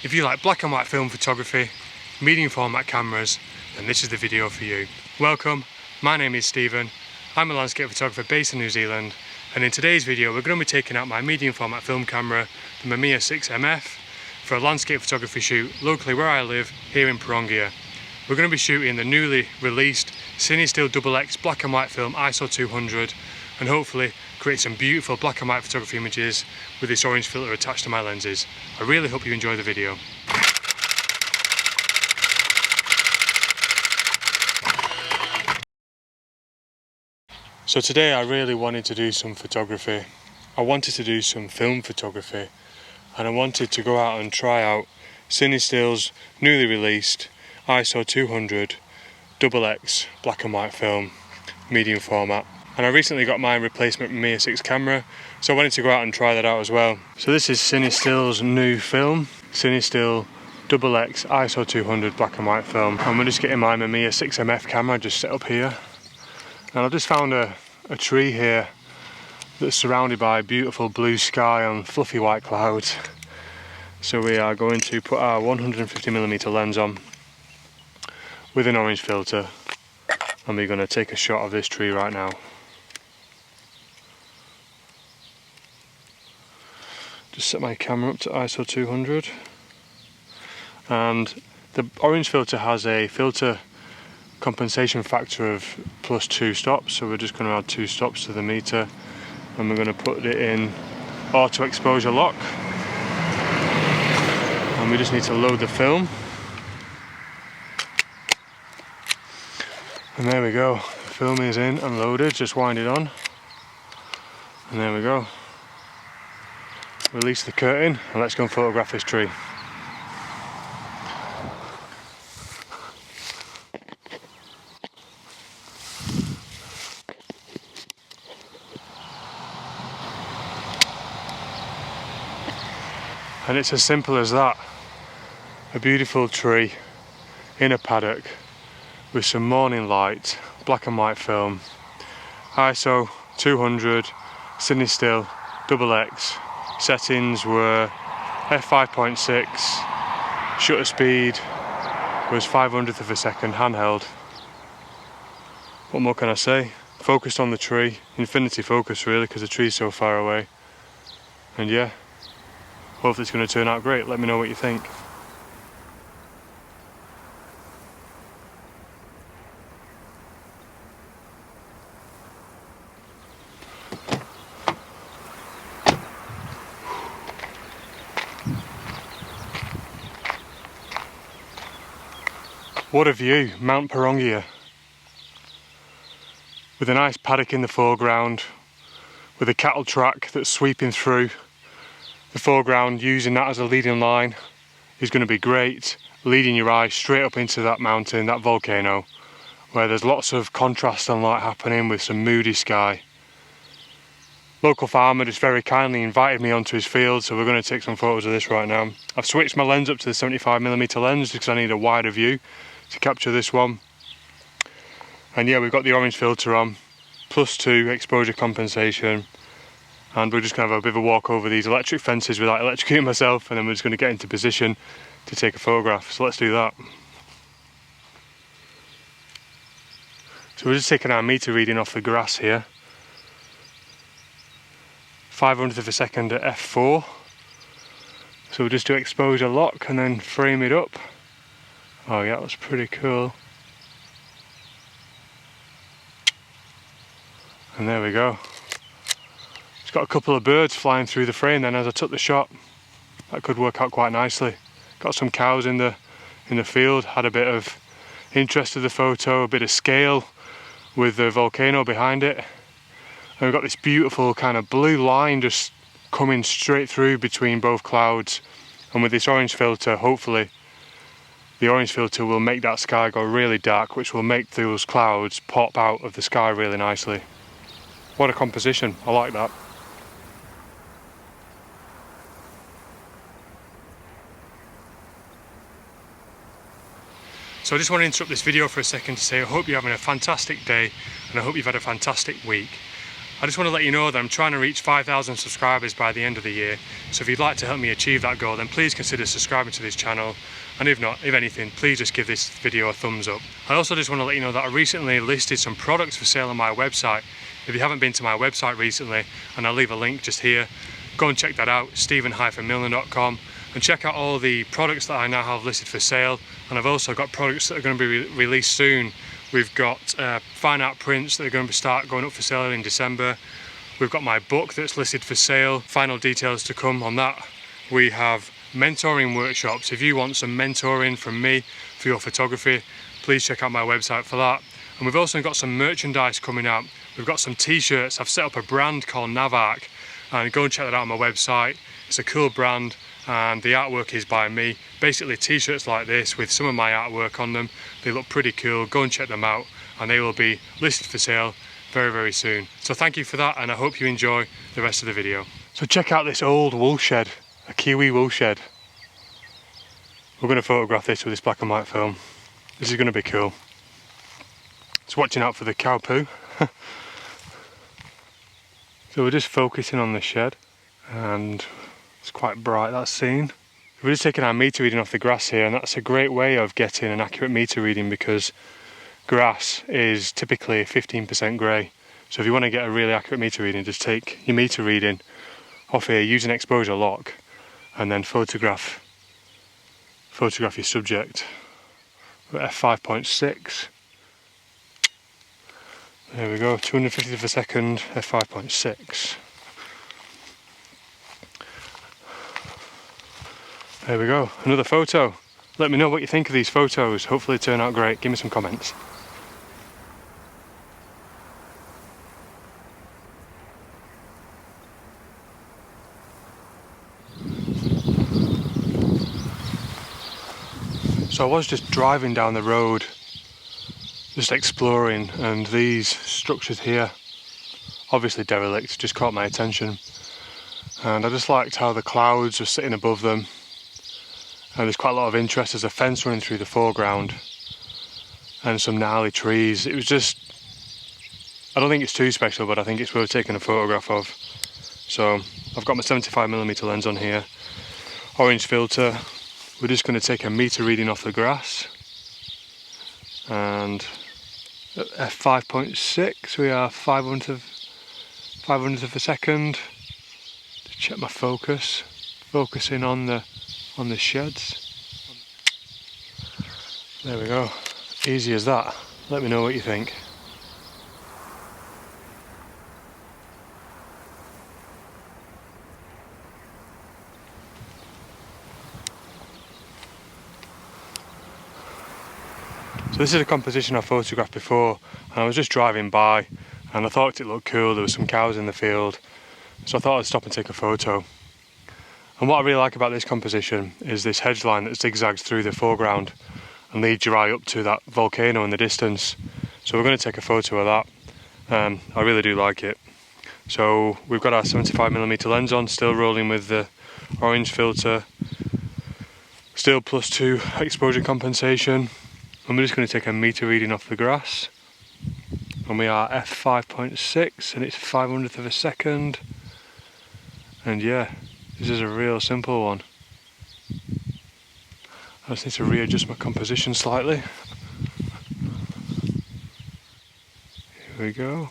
If you like black and white film photography, medium format cameras, then this is the video for you. Welcome, my name is Stephen. I'm a landscape photographer based in New Zealand, and in today's video we're going to be taking out my medium format film camera, the Mamiya 6MF, for a landscape photography shoot locally where I live, here in Pirongia. We're going to be shooting the newly released Cinestill BwXX black and white film ISO 200 and hopefully create some beautiful black and white photography images with this orange filter attached to my lenses. I really hope you enjoy the video. So today I really wanted to do some photography. I wanted to do some film photography, and I wanted to go out and try out Cinestill's newly released ISO 200 BwXX black and white film, medium format. And I recently got my replacement Mamiya 6 camera, so I wanted to go out and try that out as well. So this is Cinestill's new film, Cinestill BwXX ISO 200 black and white film. And we're just getting my Mamiya 6MF camera just set up here. And I've just found a tree here that's surrounded by beautiful blue sky and fluffy white clouds. So we are going to put our 150mm lens on with an orange filter, and we're going to take a shot of this tree right now. Just set my camera up to ISO 200, and the orange filter has a filter compensation factor of +2 stops, so we're just going to add 2 stops to the meter, and we're going to put it in auto exposure lock, and we just need to load the film. And there we go, the film is in and loaded, just wind it on, and there we go. Release the curtain and let's go and photograph this tree. And it's as simple as that. A beautiful tree in a paddock with some morning light, black and white film, ISO 200, Cinestill BwXX. Settings were F3.5-5.6, shutter speed was 500th of a second, handheld. What more can I say? Focused on the tree, infinity focus really, because the tree's so far away. And yeah, hopefully it's going to turn out great. Let me know what you think. What a view, Mount Pirongia, with a nice paddock in the foreground, with a cattle track that's sweeping through the foreground. Using that as a leading line is going to be great, leading your eye straight up into that mountain, that volcano, where there's lots of contrast and light happening with some moody sky. Local farmer just very kindly invited me onto his field, so we're going to take some photos of this right now. I've switched my lens up to the 75mm lens because I need a wider view to capture this one. And yeah, we've got the orange filter on, +2 exposure compensation, and we're just going to have a bit of a walk over these electric fences without electrocuting myself, and then we're just going to get into position to take a photograph. So let's do that. So we're just taking our meter reading off the grass here, 500th of a second at f4. So we'll just do exposure lock and then frame it up. Oh yeah, that's pretty cool. And there we go. It's got a couple of birds flying through the frame then as I took the shot. That could work out quite nicely. Got some cows in the field, had a bit of interest to the photo, a bit of scale with the volcano behind it. And we've got this beautiful kind of blue line just coming straight through between both clouds. And with this orange filter, hopefully the orange filter will make that sky go really dark, which will make those clouds pop out of the sky really nicely. What a composition, I like that. So I just want to interrupt this video for a second to say I hope you're having a fantastic day and I hope you've had a fantastic week. I just want to let you know that I'm trying to reach 5,000 subscribers by the end of the year, so if you'd like to help me achieve that goal, then please consider subscribing to this channel, and if not, if anything, please just give this video a thumbs up. I also just want to let you know that I recently listed some products for sale on my website. If you haven't been to my website recently, and I'll leave a link just here, go and check that out, stephen-milner.com, and check out all the products that I now have listed for sale. And I've also got products that are going to be released soon. We've got fine art prints that are going to start going up for sale in December. We've got my book that's listed for sale. Final details to come on that. We have mentoring workshops. If you want some mentoring from me for your photography, please check out my website for that. And we've also got some merchandise coming out. We've got some t-shirts. I've set up a brand called Navark, and go and check that out on my website. It's a cool brand, and the artwork is by me. Basically t-shirts like this with some of my artwork on them. They look pretty cool. Go and check them out, and they will be listed for sale very, very soon. So thank you for that, and I hope you enjoy the rest of the video. So check out this old wool shed, a Kiwi wool shed. We're going to photograph this with this black and white film. This is going to be cool. Just watching out for the cow poo. So we're just focusing on the shed, and it's quite bright, that scene. We're just taking our meter reading off the grass here, and that's a great way of getting an accurate meter reading because grass is typically 15% grey. So if you want to get a really accurate meter reading, just take your meter reading off here, use an exposure lock, and then photograph your subject at f5.6. There we go, 250th of a second, f5.6. There we go, another photo. Let me know what you think of these photos. Hopefully they turn out great. Give me some comments. So I was just driving down the road, just exploring, and these structures here, obviously derelict, just caught my attention. And I just liked how the clouds were sitting above them. And there's quite a lot of interest. There's a fence running through the foreground and some gnarly trees. It was just, I don't think it's too special, but I think it's worth taking a photograph of. So I've got my 75mm lens on here, orange filter. We're just going to take a meter reading off the grass, and at f5.6 we are 500th of a second. Just check my focus, focusing on the sheds. There we go, easy as that. Let me know what you think. So this is a composition I photographed before, and I was just driving by and I thought it looked cool. There were some cows in the field, so I thought I'd stop and take a photo. And what I really like about this composition is this hedge line that zigzags through the foreground and leads your eye up to that volcano in the distance. So we're going to take a photo of that. I really do like it. So we've got our 75mm lens on, still rolling with the orange filter, still +2 exposure compensation, and we're just going to take a meter reading off the grass. And we are f5.6, and it's 500th of a second. And yeah, this is a real simple one. I just need to readjust my composition slightly. Here we go.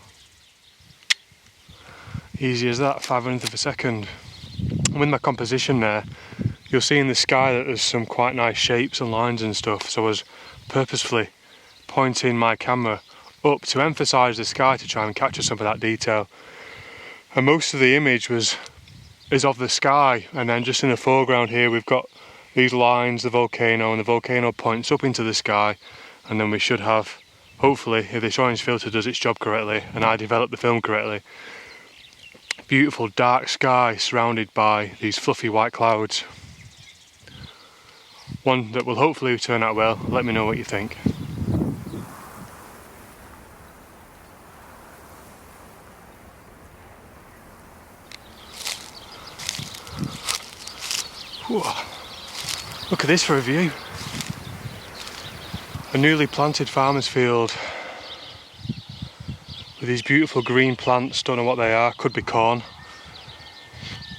Easy as that, 500th of a second. And with my composition there, you'll see in the sky that there's some quite nice shapes and lines and stuff. So I was purposefully pointing my camera up to emphasise the sky to try and capture some of that detail. And most of the image is of the sky, and then just in the foreground here we've got these lines, the volcano, and the volcano points up into the sky, and then we should have, hopefully, if this orange filter does its job correctly and I develop the film correctly, beautiful dark sky surrounded by these fluffy white clouds. One that will hopefully turn out well. Let me know what you think. Whew. Look at this for a view. A newly planted farmer's field with with these beautiful green plants, don't know what they are, could be corn.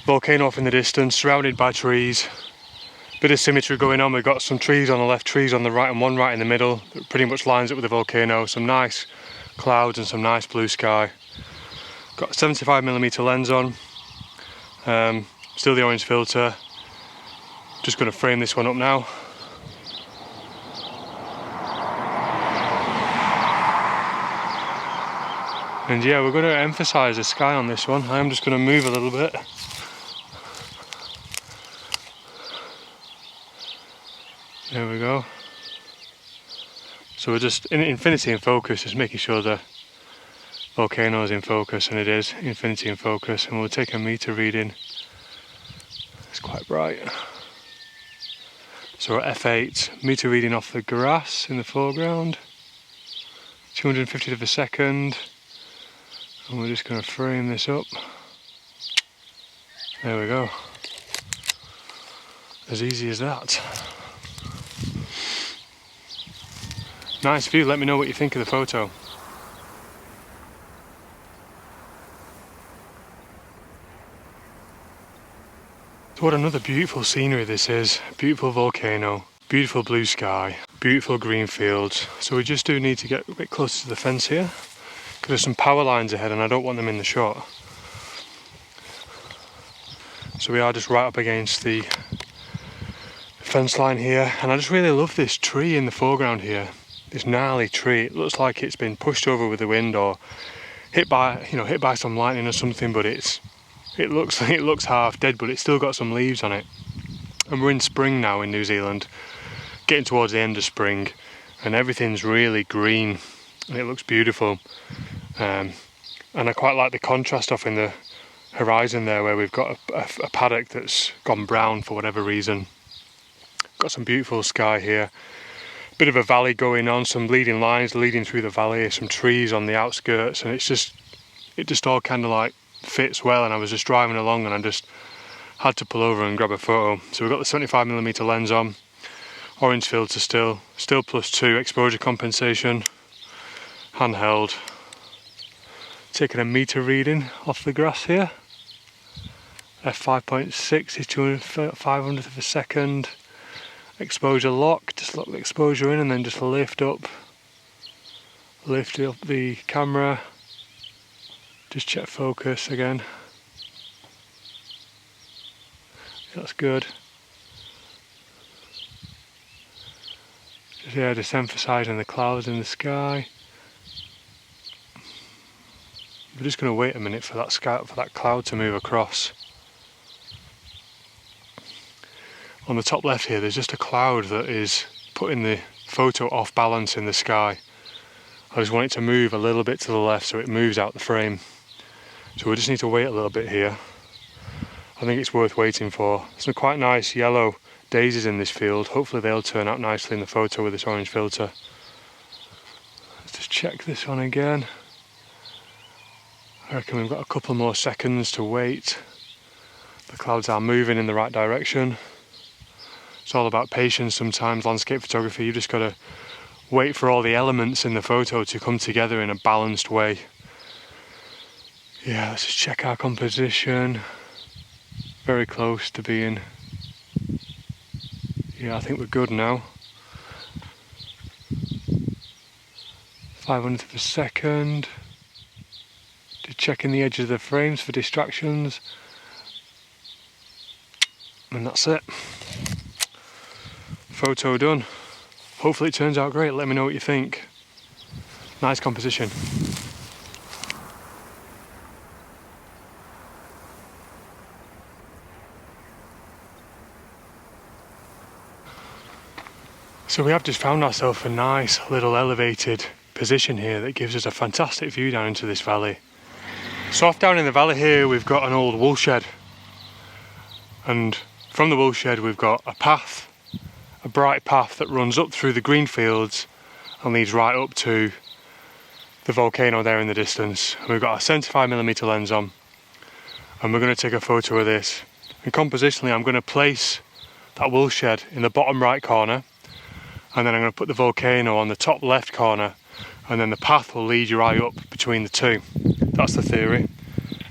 Volcano off in the distance, surrounded by trees. Bit of symmetry going on, we've got some trees on the left, trees on the right, and one right in the middle that pretty much lines up with the volcano. Some nice clouds and some nice blue sky. Got a 75mm lens on, still the orange filter. Just going to frame this one up now. And yeah, we're going to emphasise the sky on this one. I am just going to move a little bit. There we go. So we're just in infinity in focus, just making sure the volcano is in focus, and it is infinity in focus. And we'll take a meter reading. It's quite bright. So we're at f8, meter reading off the grass in the foreground. 250th of a second. And we're just going to frame this up. There we go. As easy as that. Nice view, let me know what you think of the photo. What another beautiful scenery this is. Beautiful volcano, beautiful blue sky, beautiful green fields. So we just do need to get a bit closer to the fence here, because there's some power lines ahead and I don't want them in the shot. So we are just right up against the fence line here, and I just really love this tree in the foreground here. This gnarly tree, it looks like it's been pushed over with the wind or hit by some lightning or something, but it looks half dead, but it's still got some leaves on it. And we're in spring now in New Zealand, getting towards the end of spring, and everything's really green and it looks beautiful. And I quite like the contrast off in the horizon there, where we've got a paddock that's gone brown for whatever reason. Got some beautiful sky here. Bit of a valley going on, some leading lines leading through the valley, some trees on the outskirts, and it just all kind of like fits well. And I was just driving along and I just had to pull over and grab a photo. So we've got the 75mm lens on, orange filter still +2 exposure compensation, handheld. Taking a meter reading off the grass here. F3.5-5.6 is 500th of a second. Exposure lock, just lock the exposure in and then just lift up the camera. Just check focus again. That's good. Just emphasising the clouds in the sky. We're just going to wait a minute for that cloud to move across. On the top left here, there's just a cloud that is putting the photo off balance in the sky. I just want it to move a little bit to the left so it moves out the frame. So we just need to wait a little bit here. I think it's worth waiting for. Some quite nice yellow daisies in this field. Hopefully they'll turn out nicely in the photo with this orange filter. Let's just check this one again. I reckon we've got a couple more seconds to wait. The clouds are moving in the right direction. It's all about patience sometimes, landscape photography. You've just got to wait for all the elements in the photo to come together in a balanced way. Yeah, let's just check our composition. Very close to being... Yeah, I think we're good now. 500th of a second. Just checking the edges of the frames for distractions. And that's it. Photo done. Hopefully it turns out great. Let me know what you think. Nice composition. So we have just found ourselves a nice little elevated position here that gives us a fantastic view down into this valley. So off down in the valley here we've got an old wool shed, and from the wool shed we've got a path, a bright path that runs up through the green fields and leads right up to the volcano there in the distance. And we've got a 75mm lens on, and we're going to take a photo of this. And compositionally I'm going to place that wool shed in the bottom right corner, and then I'm going to put the volcano on the top left corner, and then the path will lead your eye up between the two. That's the theory.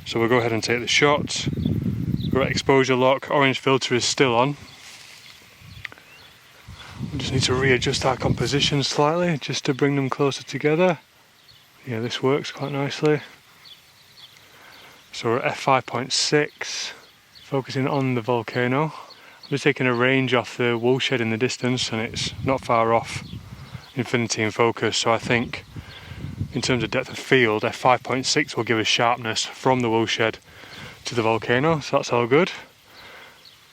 So we'll go ahead and take the shot. We're at exposure lock, orange filter is still on. We just need to readjust our composition slightly just to bring them closer together. Yeah, this works quite nicely. So we're at f5.6, focusing on the volcano. I'm just taking a range off the woolshed in the distance, and it's not far off infinity in focus, so I think in terms of depth of field, f5.6 will give us sharpness from the woolshed to the volcano, so that's all good.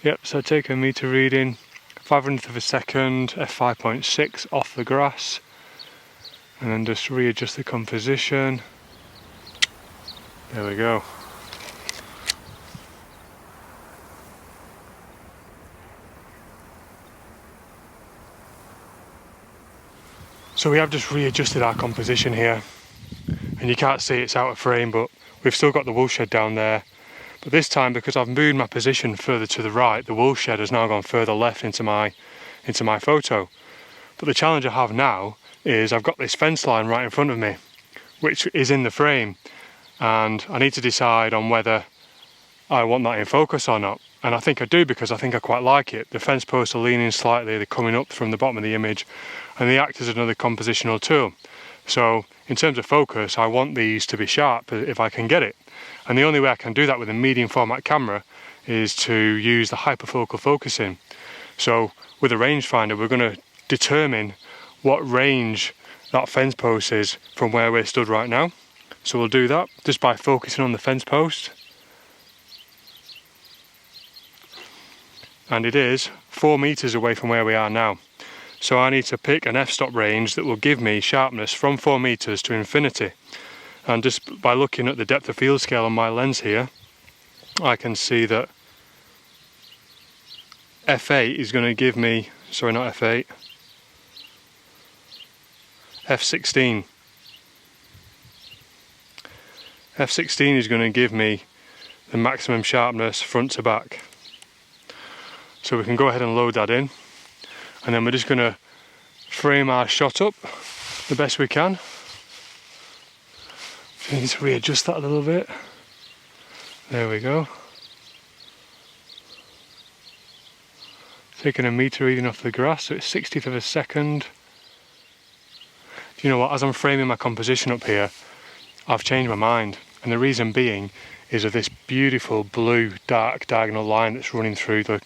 Yep, so take a meter reading, 500th of a second, f5.6 off the grass, and then just readjust the composition. There we go. So we have just readjusted our composition here, and you can't see it's out of frame, but we've still got the woolshed down there. But this time, because I've moved my position further to the right, the woolshed has now gone further left into my photo. But the challenge I have now is I've got this fence line right in front of me, which is in the frame, and I need to decide on whether I want that in focus or not. And I think I do, because I think I quite like it. The fence posts are leaning slightly, they're coming up from the bottom of the image, and they act as another compositional tool. So in terms of focus, I want these to be sharp if I can get it. And the only way I can do that with a medium format camera is to use the hyperfocal focusing. So with a rangefinder, we're going to determine what range that fence post is from where we're stood right now. So we'll do that just by focusing on the fence post. And it is 4 meters away from where we are now. So I need to pick an f-stop range that will give me sharpness from 4 meters to infinity. And just by looking at the depth of field scale on my lens here, I can see that f8 is going to give me, sorry, not f8, f16. f16 is going to give me the maximum sharpness front to back. So we can go ahead and load that in, and then we're just going to frame our shot up the best we can. So we need to readjust that a little bit. There we go. Taking a meter reading off the grass, so it's 60th of a second. Do you know what, as I'm framing my composition up here, I've changed my mind, and the reason being is of this beautiful blue dark diagonal line that's running through the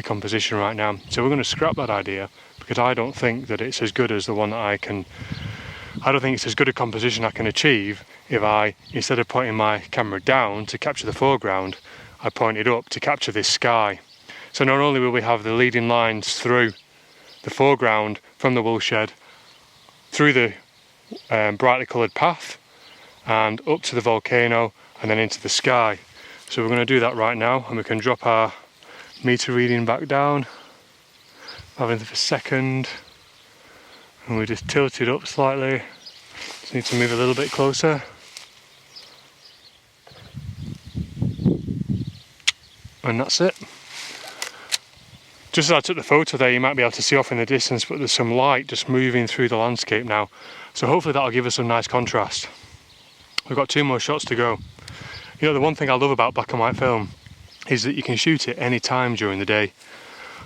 composition right now. So we're going to scrap that idea, because I don't think that it's as good as the one that I don't think it's as good a composition I can achieve if I, instead of pointing my camera down to capture the foreground, I point it up to capture this sky. So not only will we have the leading lines through the foreground from the woolshed, through the brightly coloured path, and up to the volcano, and then into the sky. So we're going to do that right now, and we can drop our meter reading back down, 500th of a second, and we just tilt it up slightly. Just need to move a little bit closer. And that's it. Just as I took the photo there, you might be able to see off in the distance, but there's some light just moving through the landscape now. So hopefully that'll give us some nice contrast. We've got 2 more shots to go. You know, the one thing I love about black and white film is that you can shoot it any time during the day.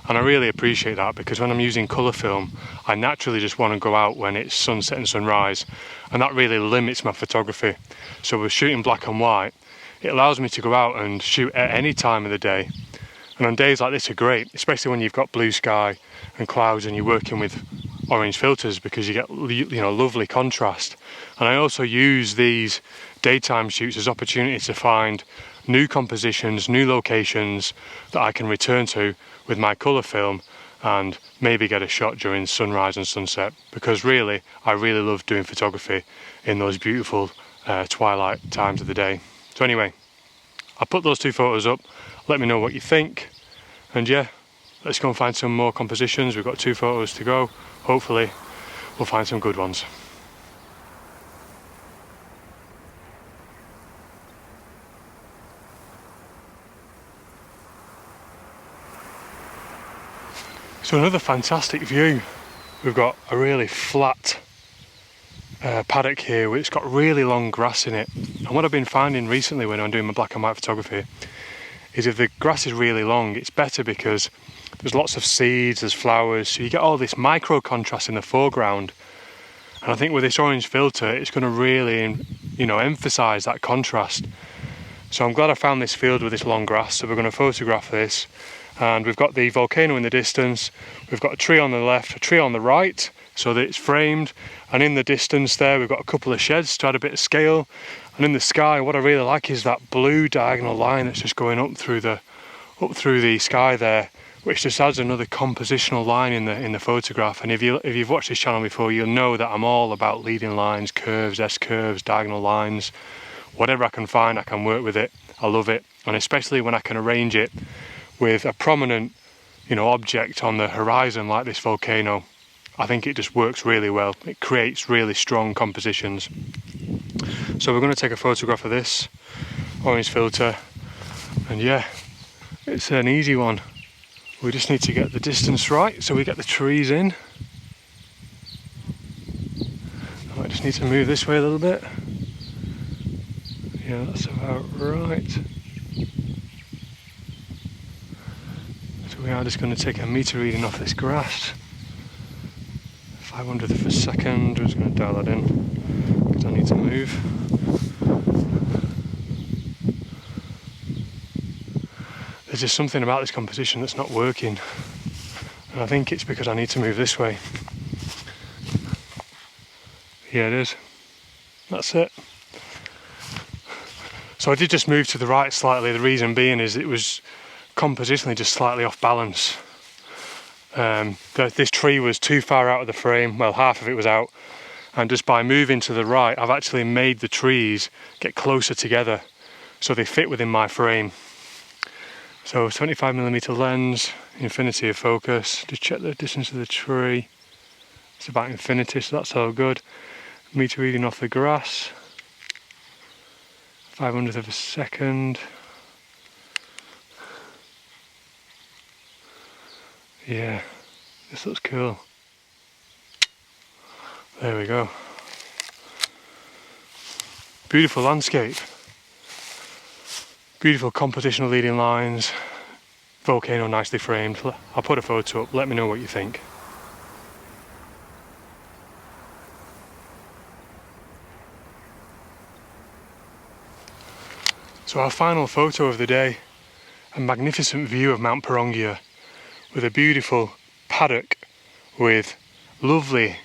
And I really appreciate that, because when I'm using colour film, I naturally just want to go out when it's sunset and sunrise, and that really limits my photography. So with shooting black and white, it allows me to go out and shoot at any time of the day. And on days like this are great, especially when you've got blue sky and clouds and you're working with orange filters, because you get, you know, lovely contrast. And I also use these daytime shoots as opportunities to find new compositions, new locations that I can return to with my colour film, and maybe get a shot during sunrise and sunset, because really I really love doing photography in those beautiful twilight times of the day. So anyway, I'll put those 2 photos up, let me know what you think, and yeah, let's go and find some more compositions. We've got 2 photos to go, hopefully we'll find some good ones. So another fantastic view. We've got a really flat paddock here. It's got really long grass in it, and what I've been finding recently when I'm doing my black and white photography is if the grass is really long, it's better because there's lots of seeds, there's flowers, so you get all this micro contrast in the foreground. And I think with this orange filter, it's going to really, you know, emphasize that contrast. So I'm glad I found this field with this long grass. So we're going to photograph this, and we've got the volcano in the distance, we've got a tree on the left, a tree on the right, so that it's framed, and in the distance there we've got a couple of sheds to add a bit of scale. And in the sky, what I really like is that blue diagonal line that's just going up through the sky there, which just adds another compositional line in the photograph. And if you've watched this channel before, you'll know that I'm all about leading lines, curves, S-curves, diagonal lines. Whatever I can find, I can work with it. I love it, and especially when I can arrange it with a prominent, you know, object on the horizon like this volcano. I think it just works really well. It creates really strong compositions. So we're going to take a photograph of this orange filter, and yeah, it's an easy one. We just need to get the distance right so we get the trees in. I might just need to move this way a little bit. Yeah, that's about right. So we are just going to take a meter reading off this grass. 500th of a second, we're just going to dial that in because I need to move. There's just something about this composition that's not working, and I think it's because I need to move this way. Yeah, it is. That's it. So I did just move to the right slightly. The reason being is it was compositionally just slightly off balance. This tree was too far out of the frame, well, half of it was out, and just by moving to the right I've actually made the trees get closer together so they fit within my frame. So 75mm lens, infinity of focus, just check the distance of the tree, it's about infinity, so that's all good. Meter reading off the grass, 500th of a second. Yeah, this looks cool. There we go. Beautiful landscape. Beautiful compositional leading lines. Volcano nicely framed. I'll put a photo up, let me know what you think. So our final photo of the day, a magnificent view of Mount Pirongia with a beautiful paddock with lovely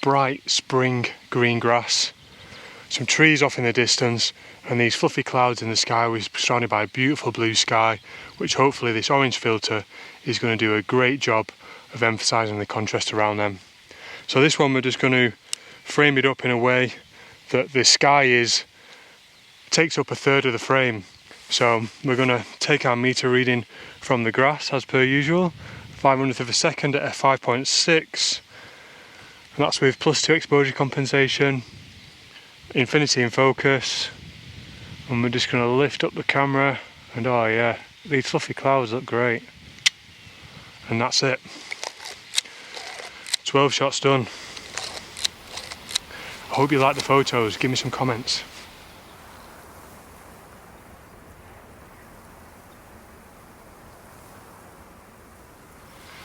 bright spring green grass, some trees off in the distance, and these fluffy clouds in the sky. We're surrounded by a beautiful blue sky, which hopefully this orange filter is going to do a great job of emphasising the contrast around them. So this one we're just going to frame it up in a way that the sky takes up a third of the frame. So we're going to take our meter reading from the grass as per usual, 500th of a second at f5.6, and that's with +2 exposure compensation, infinity in focus, and we're just going to lift up the camera, and oh yeah, these fluffy clouds look great. And that's it. 12 shots done. I hope you like the photos, give me some comments.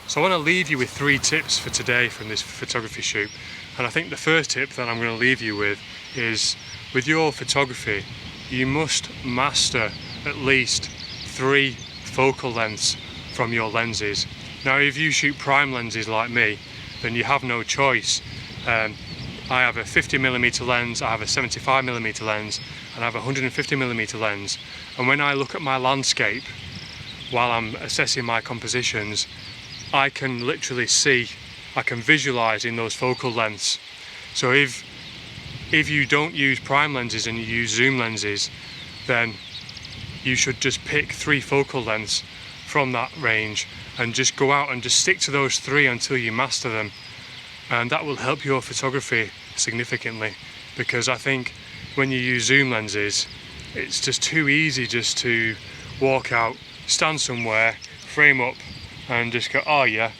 So I want to leave you with 3 tips for today from this photography shoot. And I think the first tip that I'm going to leave you with is, with your photography, you must master at least 3 focal lengths from your lenses. Now if you shoot prime lenses like me, then you have no choice. I have a 50mm lens, I have a 75mm lens, and I have a 150mm lens. And when I look at my landscape while I'm assessing my compositions, I can literally see, I can visualize in those focal lengths. So if you don't use prime lenses and you use zoom lenses, then you should just pick 3 focal lengths from that range and just go out and just stick to those 3 until you master them. And that will help your photography significantly, because I think when you use zoom lenses, it's just too easy just to walk out, stand somewhere, frame up, and just go, oh yeah,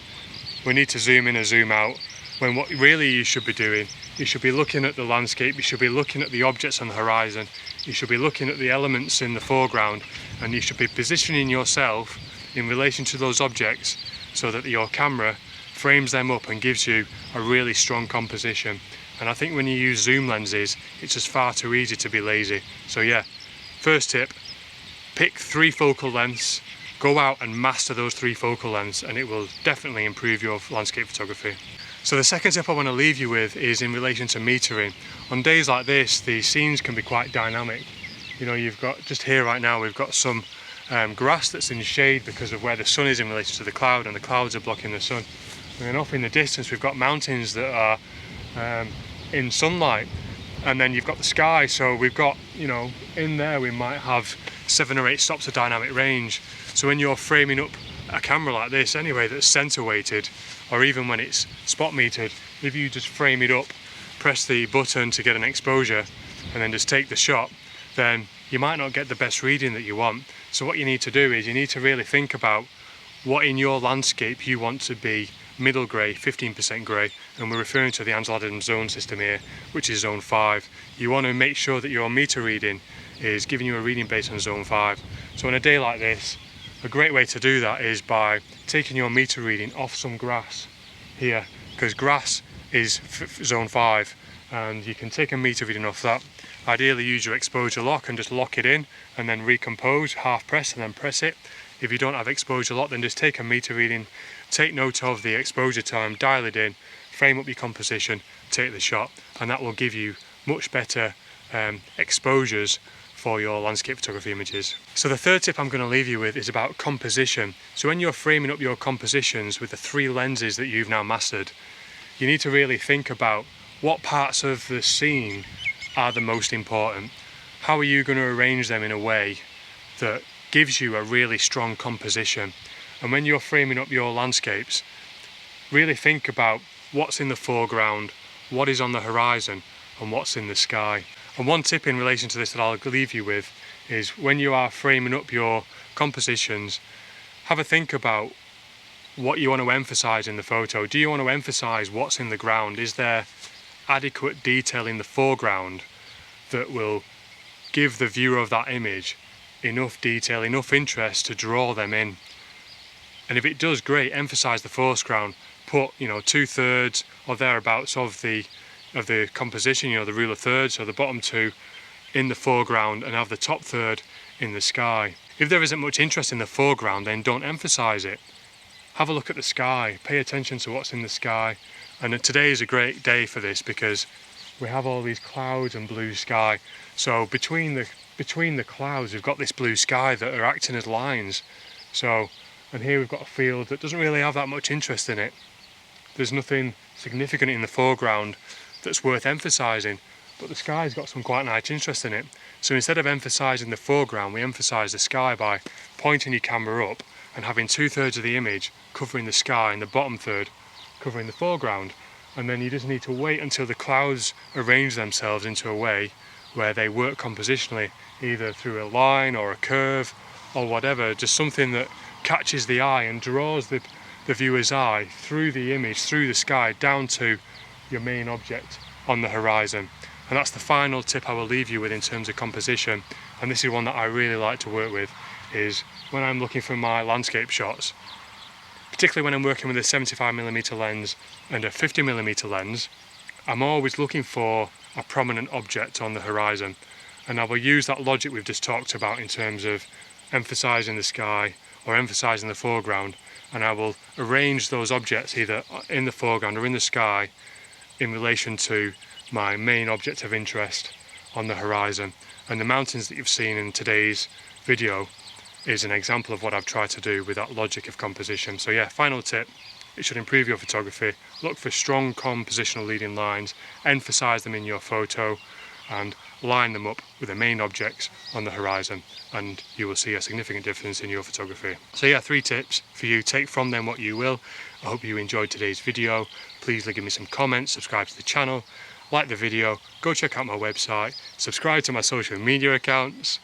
we need to zoom in or zoom out, when what really you should be doing, you should be looking at the landscape, you should be looking at the objects on the horizon, you should be looking at the elements in the foreground, and you should be positioning yourself in relation to those objects so that your camera frames them up and gives you a really strong composition. And I think when you use zoom lenses, it's just far too easy to be lazy. So yeah, first tip, pick 3 focal lengths, go out and master those 3 focal lengths, and it will definitely improve your landscape photography. So the second tip I want to leave you with is in relation to metering. On days like this, the scenes can be quite dynamic. You know, you've got, just here right now, we've got some grass that's in shade because of where the sun is in relation to the cloud, and the clouds are blocking the sun. And then off in the distance, we've got mountains that are in sunlight, and then you've got the sky. So we've got, you know, in there we might have 7 or 8 stops of dynamic range. So when you're framing up a camera like this anyway, that's center weighted, or even when it's spot metered, if you just frame it up, press the button to get an exposure, and then just take the shot, then you might not get the best reading that you want. So what you need to do is you need to really think about what in your landscape you want to be middle grey, 15% grey, and we're referring to the Ansel Adams zone system here, which is zone 5. You want to make sure that your meter reading is giving you a reading based on zone 5. So on a day like this, a great way to do that is by taking your meter reading off some grass here, because grass is zone 5, and you can take a meter reading off that. Ideally use your exposure lock and just lock it in and then recompose, half press and then press it. If you don't have exposure lock, then just take a meter reading, take note of the exposure time, dial it in, frame up your composition, take the shot, and that will give you much better exposures for your landscape photography images. So the third tip I'm going to leave you with is about composition. So when you're framing up your compositions with the 3 lenses that you've now mastered, you need to really think about what parts of the scene are the most important. How are you going to arrange them in a way that gives you a really strong composition? And when you're framing up your landscapes, really think about what's in the foreground, what is on the horizon, and what's in the sky. And one tip in relation to this that I'll leave you with is when you are framing up your compositions, have a think about what you want to emphasize in the photo. Do you want to emphasize what's in the ground? Is there adequate detail in the foreground that will give the viewer of that image enough detail, enough interest to draw them in? And if it does, great, emphasize the foreground. Put, you know, 2/3 or thereabouts of the composition, you know, the rule of thirds, so the bottom 2 in the foreground and have the top third in the sky. If there isn't much interest in the foreground, then don't emphasize it. Have a look at the sky, pay attention to what's in the sky. And today is a great day for this because we have all these clouds and blue sky. So between the clouds, we've got this blue sky that are acting as lines. So, and here we've got a field that doesn't really have that much interest in it. There's nothing significant in the foreground that's worth emphasizing, but the sky's got some quite nice interest in it. So instead of emphasizing the foreground, we emphasize the sky by pointing your camera up and having 2/3 of the image covering the sky and the bottom third covering the foreground. And then you just need to wait until the clouds arrange themselves into a way where they work compositionally, either through a line or a curve or whatever, just something that catches the eye and draws the viewer's eye through the image, through the sky, down to your main object on the horizon. And that's the final tip I will leave you with in terms of composition, and this is one that I really like to work with, is when I'm looking for my landscape shots, particularly when I'm working with a 75mm lens and a 50mm lens, I'm always looking for a prominent object on the horizon, and I will use that logic we've just talked about in terms of emphasizing the sky or emphasizing the foreground, and I will arrange those objects either in the foreground or in the sky in relation to my main object of interest on the horizon. And the mountains that you've seen in today's video is an example of what I've tried to do with that logic of composition. So yeah, final tip, it should improve your photography. Look for strong compositional leading lines, emphasize them in your photo, and line them up with the main objects on the horizon, and you will see a significant difference in your photography. So yeah, 3 tips for you, take from them what you will. I hope you enjoyed today's video. Please give me some comments, subscribe to the channel, like the video, go check out my website, subscribe to my social media accounts.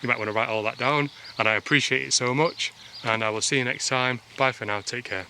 You might want to write all that down, and I appreciate it so much, and I will see you next time. Bye for now, take care.